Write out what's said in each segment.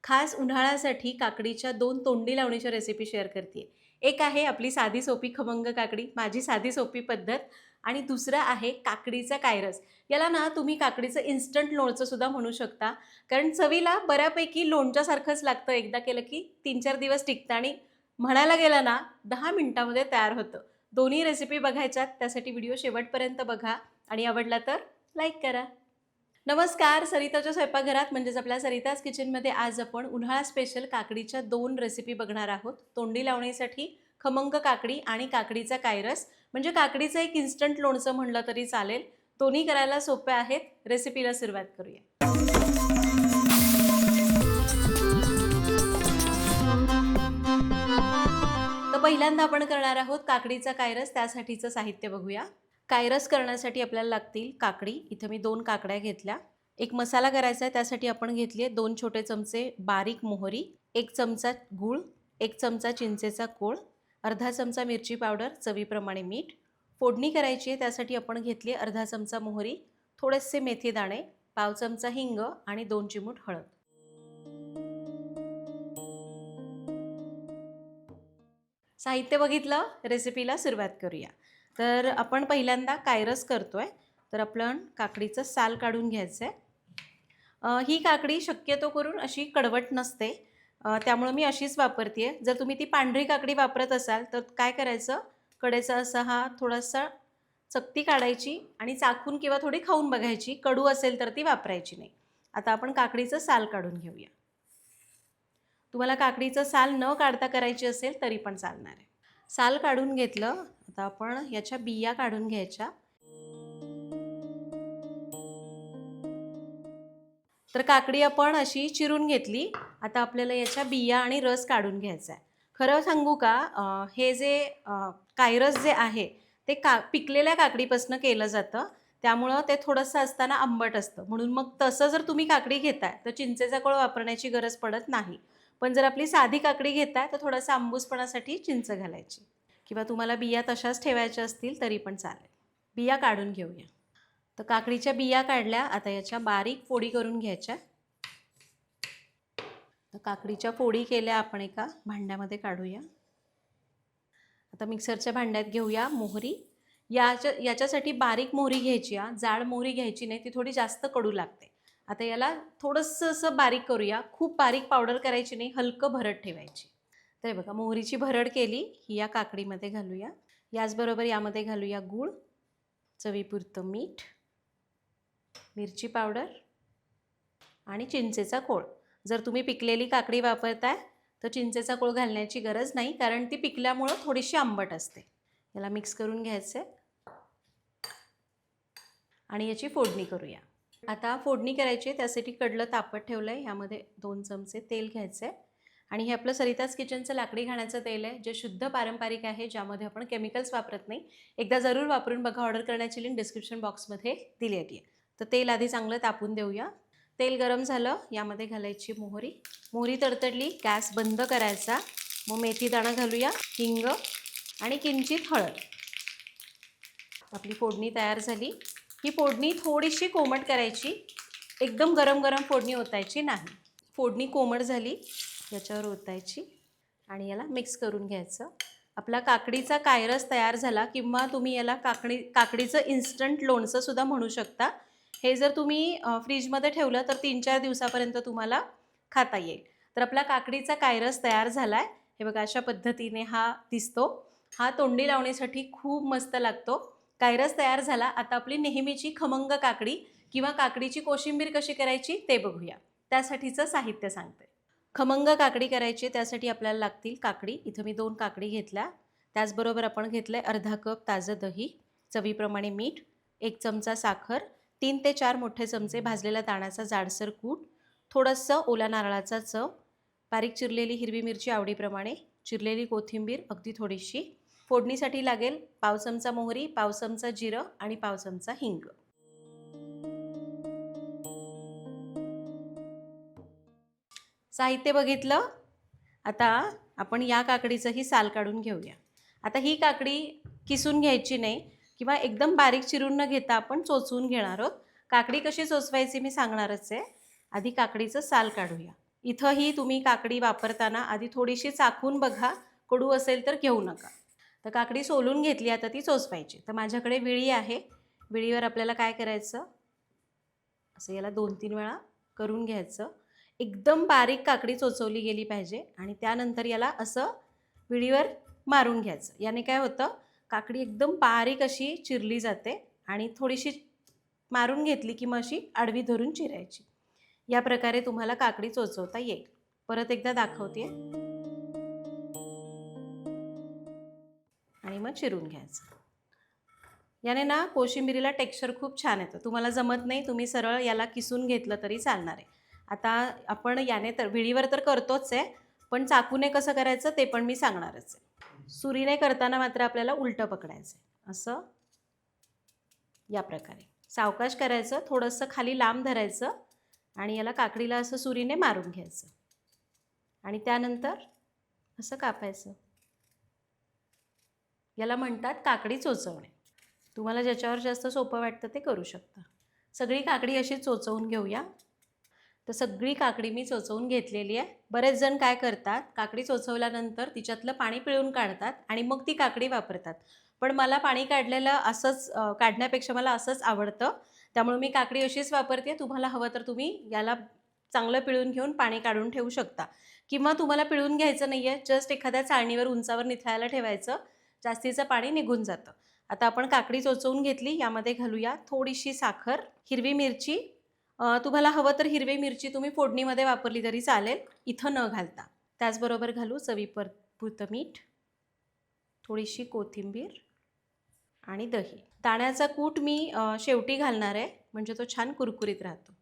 खास उन्हाळ्यासाठी काकडीच्या 2 तोंडी लावणीच्या रेसिपी शेअर करते. एक आहे आपली साधी सोपी खमंग काकडी, माझी साधी सोपी पद्धत आणि दुसरं आहे काकडीचा कायरस. याला ना तुम्ही काकडीचं इन्स्टंट लोणचं सुद्धा म्हणू शकता. कारण चवीला बऱ्यापैकी लोणच्यासारखंच लागतं. एकदा केलं की 3-4 दिवस टिकतं आणि म्हणायला गेलं ना 10 मिनिटामध्ये तयार होतं. दोन्ही रेसिपी बघायच्यात त्यासाठी व्हिडिओ शेवटपर्यंत बघा आणि आवडला तर लाईक करा. नमस्कार, सरिताच्या स्वयंपाकघरात म्हणजेच आपल्या सरिताज किचनमध्ये आज आपण उन्हाळा स्पेशल काकडीच्या 2 रेसिपी बघणार आहोत. तोंडी लावणीसाठी खमंग काकडी आणि काकडीचा कायरस म्हणजे काकडीचं एक इन्स्टंट लोणचं म्हणलं तरी चालेल. दोन्ही करायला सोपे आहेत. रेसिपीला सुरुवात करूया. तर पहिल्यांदा आपण करणार आहोत काकडीचा कायरस. त्यासाठीचं साहित्य बघूया. कायरस करण्यासाठी आपल्याला लागतील काकडी. इथं मी 2 काकड्या घेतल्या. एक मसाला करायचा आहे त्यासाठी आपण घेतली आहे 2 छोटे चमचे बारीक मोहरी, 1 चमचा गूळ, 1 चमचा चिंचेचा कोळ, अर्धा चमचा मिरची पावडर, चवीप्रमाणे मीठ. फोडणी करायची आहे त्यासाठी आपण घेतली आहे अर्धा चमचा मोहरी, थोडेसे मेथी दाणे, पाव चमचा हिंग आणि 2 चिमूट हळद. साहित्य बघितलं, रेसिपीला सुरुवात करूया. तर आपण पहिल्यांदा कायरस करतोय. तर आपण काकडीचं साल काढून घ्यायचं आहे. ही काकडी शक्यतो करून अशी कडवट नसते, त्यामुळे मी अशीच वापरते आहे. जर तुम्ही ती पांढरी काकडी वापरत असाल तर काय करायचं, कडेचा असा हा थोडासा चकती काढायची आणि चाखून किंवा थोडी खाऊन बघायची. कडू असेल तर ती वापरायची नाही. आता आपण काकडीचं साल काढून घेऊया. तुम्हाला काकडीचं साल न काढता करायची असेल तरी पण चालणार आहे. साल काढून घेतलं. आता आपण याच्या बिया काढून घ्यायच्या. तर काकडी आपण अशी चिरून घेतली. आता आपल्याला याच्या बिया आणि रस काढून घ्यायचा आहे. खरं सांगू का, हे जे कायरस जे आहे ते पिकलेल्या काकडीपासून केलं जातं, त्यामुळं ते थोडंसं असताना आंबट असतं. म्हणून मग तसं जर तुम्ही काकडी घेताय तर चिंचेचा कोळ वापरण्याची गरज पडत नाही. पण जर आपली साधी काकडी घेताय तर थोडासा आंबूसपणासाठी चिंच घालायची किंवा तुम्हाला बिया तशाच ठेवायच्या असतील तरी पण चालेल. बिया काढून घेऊया. तर काकडीच्या बिया काढल्या. आता याच्या बारीक फोडी करून घ्यायच्या. तर काकडीच्या फोडी केल्या आपण एका भांड्यामध्ये काढूया. आता मिक्सरच्या भांड्यात घेऊया मोहरी. याच्यासाठी बारीक मोहरी घ्यायची, जाड मोहरी घ्यायची नाही, ती थोडी जास्त कडू लागते. आता याला थोडंसं असं बारीक करूया. खूप बारीक पावडर करायची नाही, हलकं भरड ठेवायची. तर बघा मोहरीची भरड केली, ही या काकडीमध्ये घालूया. याचबरोबर यामध्ये घालूया गूळ, चवीपुरतं मीठ, मिरची पावडर आणि चिंचेचा कोळ. जर तुम्ही पिकलेली काकडी वापरताय तर चिंचेचा कोळ घालण्याची गरज नाही, कारण ती पिकल्यामुळं थोडीशी आंबट असते. याला मिक्स करून घ्यायचं आणि याची फोडणी करूया. आता फोडणी करायची आहे त्यासाठी कडलं तापत ठेवलं आहे. यामध्ये 2 चमचे तेल घ्यायचं आहे आणि हे आपलं सरिताज किचनचं लाकडी घाण्याचं तेल आहे, जे शुद्ध पारंपरिक आहे, ज्यामध्ये आपण केमिकल्स वापरत नाही. एकदा जरूर वापरून बघा. ऑर्डर करण्याची लिंक डिस्क्रिप्शन बॉक्समध्ये दिलेली आहे. तर तेल आधी चांगलं तापून देऊया. तेल गरम झालं, यामध्ये घालायची मोहरी. मोहरी तडतडली, गॅस बंद करायचा. मग मेथी दाणा घालूया, हिंग आणि किंचित हळद. आपली फोडणी तयार झाली. ही फोडणी थोडीशी कोमट करायची, एकदम गरम गरम फोडणी ओतायची नाही. फोडणी कोमट झाली, याच्यावर ओतायची आणि याला मिक्स करून घ्यायचं. आपला काकडीचा कायरस तयार झाला, किंवा तुम्ही याला काकडीचं इन्स्टंट लोणचं सुद्धा म्हणू शकता. हे जर तुम्ही फ्रीजमध्ये ठेवलं तर 3-4 दिवसापर्यंत तुम्हाला खाता येईल. तर आपला काकडीचा कायरस तयार झाला आहे. हे बघा अशा पद्धतीने हा दिसतो. हा तोंडी लावण्यासाठी खूप मस्त लागतो. कायरस तयार झाला. आता आपली नेहमीची खमंग काकडी किंवा काकडीची कोशिंबीर कशी करायची ते बघूया. त्यासाठीचं साहित्य सांगते. खमंग काकडी करायची, त्यासाठी आपल्याला लागतील काकडी. इथं मी 2 काकडी घेतल्या. त्याचबरोबर आपण घेतलं आहे अर्धा कप ताजं दही, चवीप्रमाणे मीठ, 1 चमचा साखर, 3 ते 4 मोठे चमचे भाजलेल्या दाण्याचा जाडसर कूट, थोडंसं ओला नारळाचा चव, बारीक चिरलेली हिरवी मिरची आवडीप्रमाणे, चिरलेली कोथिंबीर अगदी थोडीशी. फोडणीसाठी लागेल पाव चमचा मोहरी, पाव चमचा जिरं आणि पाव चमचा हिंग. साहित्य बघितलं. आता आपण या काकडीचंही साल काढून घेऊया. आता ही काकडी किसून घ्यायची नाही किंवा एकदम बारीक चिरून न घेता आपण चोचून घेणार आहोत. काकडी कशी चोचवायची मी सांगणारच आहे. आधी काकडीचं साल काढूया. इथंही तुम्ही काकडी वापरताना आधी थोडीशी चाखून बघा, कडू असेल तर घेऊ नका. तर काकडी सोलून घेतली, आता ती चोचवायची. तर माझ्याकडे विळी आहे. विळीवर आपल्याला काय करायचं, असं याला 2-3 वेळा करून घ्यायचं. एकदम बारीक काकडी चोचवली गेली पाहिजे आणि त्यानंतर याला असं विळीवर मारून घ्यायचं. याने काय होतं, काकडी एकदम बारीक अशी चिरली जाते आणि थोडीशी मारून घेतली की मग अशी आडवी धरून चिरायची. या प्रकारे तुम्हाला काकडी चोचवता येईल. परत एकदा दाखवते आणि मग चिरून घ्यायचं. याने ना कोशिंबिरीला टेक्स्चर खूप छान येतं. तुम्हाला जमत नाही, तुम्ही सरळ याला किसून घेतलं तरी चालणार आहे. आता आपण याने तर विळीवर तर करतोच आहे, पण चाकूने कसं करायचं ते पण मी सांगणारच आहे. सुरीने करताना मात्र आपल्याला उलटं पकडायचं आहे. असं या प्रकारे सावकाश करायचं, थोडंसं खाली लांब धरायचं आणि याला काकडीला असं सुरीने मारून घ्यायचं आणि त्यानंतर असं कापायचं. याला म्हणतात काकडी चोचवणे. तुम्हाला ज्याच्यावर जास्त सोपं वाटतं ते करू शकता. सगळी काकडी अशी चोचवून घेऊया. तर सगळी काकडी मी चोचवून घेतलेली आहे. बरेच जण काय करतात, काकडी चोचवल्यानंतर तिच्यातलं पाणी पिळून काढतात आणि मग ती काकडी वापरतात. पण मला पाणी काढलेलं असंच काढण्यापेक्षा मला असंच आवडतं. त्यामुळे मी काकडी अशीच वापरते. तुम्हाला हवं तर तुम्ही याला चांगलं पिळून घेऊन पाणी काढून ठेवू शकता किंवा तुम्हाला पिळून घ्यायचं नाही आहे, जस्ट एखाद्या चाळणीवर उंचावर निथळायला ठेवायचं, जास्तीचं पाणी निघून जातं. आता आपण काकडी चोचवून घेतली, यामध्ये घालूया थोडीशी साखर, हिरवी मिरची. तुम्हाला हवं तर हिरवी मिरची तुम्ही फोडणीमध्ये वापरली तरी चालेल, इथं न घालता. त्याचबरोबर घालू चवीपुरतं मीठ, थोडीशी कोथिंबीर आणि दही. दाण्याचा कूट मी शेवटी घालणार आहे, म्हणजे तो छान कुरकुरीत राहतो.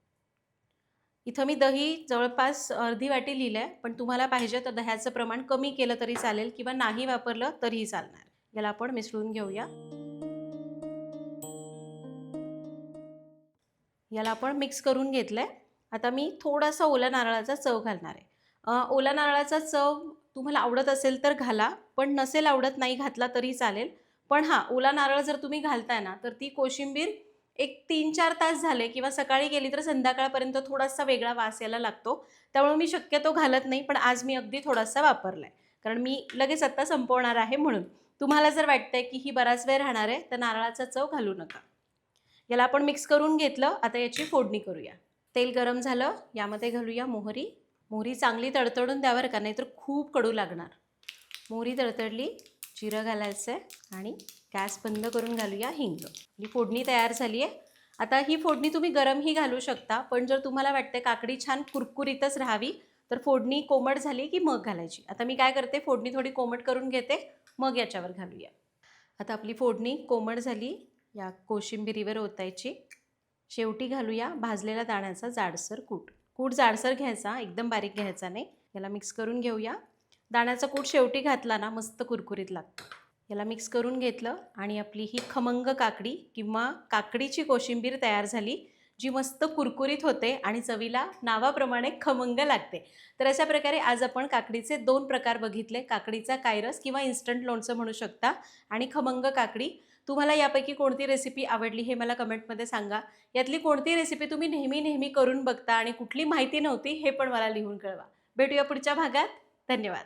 इथं मी दही जवळपास अर्धी वाटी लिहिलं आहे, पण तुम्हाला पाहिजे तर दह्याचं प्रमाण कमी केलं तरी चालेल किंवा नाही वापरलं तरीही चालणार. याला आपण मिसळून घेऊया. याला आपण मिक्स करून घेतलं आहे. आता मी थोडासा ओला नारळाचा चव घालणार आहे. ओला नारळाचा चव तुम्हाला आवडत असेल तर घाला, पण नसेल आवडत नाही घातला तरी चालेल. पण हां, ओला नारळ जर तुम्ही घालताय ना, तर ती कोशिंबीर एक 3-4 तास झाले किंवा सकाळी केली तर संध्याकाळपर्यंत थोडासा वेगळा वास यायला लागतो. त्यामुळे मी शक्यतो घालत नाही, पण आज मी अगदी थोडासा वापरला आहे. कारण मी लगेच आत्ता संपवणार आहे म्हणून. तुम्हाला जर वाटतंय की ही बराच वेळ राहणार आहे, तर नारळाचा चव घालू नका. याला आपण मिक्स करून घेतलं. आता याची फोडणी करूया. तेल गरम झालं, यामध्ये घालूया मोहरी. मोहरी चांगली तडतडून द्या बरं का, नाहीतर खूप कडू लागणार. मोहरी तडतडली, जिरं घालायचं आहे आणि गॅस बंद करून घालूया हिंग. ही फोडणी तयार झाली आहे. आता ही फोडणी तुम्ही गरमही घालू शकता, पण जर तुम्हाला वाटते काकडी छान कुरकुरीतच राहावी तर फोडणी कोमट झाली की मग घालायची. आता मी काय करते, फोडणी थोडी कोमट करून घेते, मग याच्यावर घालूया. आता आपली फोडणी कोमट झाली, या कोशिंबिरीवर ओतायची. शेवटी घालूया भाजलेल्या दाण्याचा जाडसर कूट. कूट जाडसर घ्यायचा, एकदम बारीक घ्यायचा नाही. याला मिक्स करून घेऊया. दाण्याचा कूट शेवटी घातला ना मस्त कुरकुरीत लागतं. याला मिक्स करून घेतलं आणि आपली ही खमंग काकडी किंवा काकडीची कोशिंबीर तयार झाली, जी मस्त कुरकुरीत होते आणि चवीला नावाप्रमाणे खमंग लागते. तर अशा प्रकारे आज आपण काकडीचे 2 प्रकार बघितले. काकडीचा कायरस किंवा इन्स्टंट लोणचं म्हणू शकता आणि खमंग काकडी. तुम्हाला यापैकी कोणती रेसिपी आवडली हे मला कमेंटमध्ये सांगा. यातली कोणती रेसिपी तुम्ही नेहमी करून बघता आणि कुठली माहिती नव्हती हे पण मला लिहून कळवा. भेटूया पुढच्या भागात. धन्यवाद.